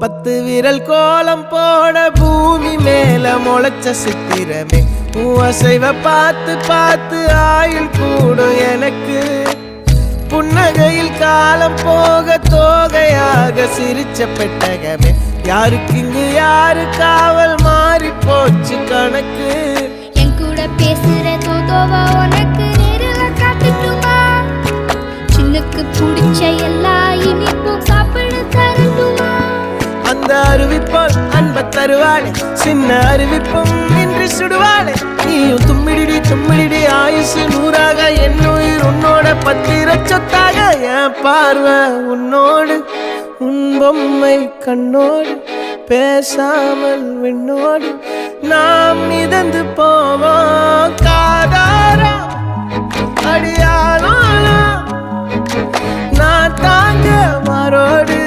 10 விரல் கோலம் போட பூமி மேல முளைச்ச சித்திரமே அசைவ பார்த்து பார்த்து ஆயுள் கூடும் எனக்கு புன்னகையில் காலம் போக தோகையாக சிரிச்ச பெட்டகமே யாருக்கு இங்கு யாரு காவல் மாறி போச்சு கணக்கு என் கூட பேசுற தோதோவா உனக்கு நேரில் காட்டுட்டுமா சின்னுக்கு பிடிச்ச எல்லா இனிப்பும் சாப்பிட தரட்டுமா அந்த அறிவிப்பால் அன்ப தருவாளே சின்ன அறிவிப்பும் இன்றி சுடுவாளே நீயும் தும்மிடி தும்மிடி ஆயுசு 100ஆக என் உயிர் உன்னோட 10 சொத்தாக என் பார்வை உன்னோடு உன் பொம்மை கண்ணோடு பேசாமல் விண்ணோடு நாம் மிதந்து போவோம் காதாரா அடியாளோ நான் தாங்க மாறோடு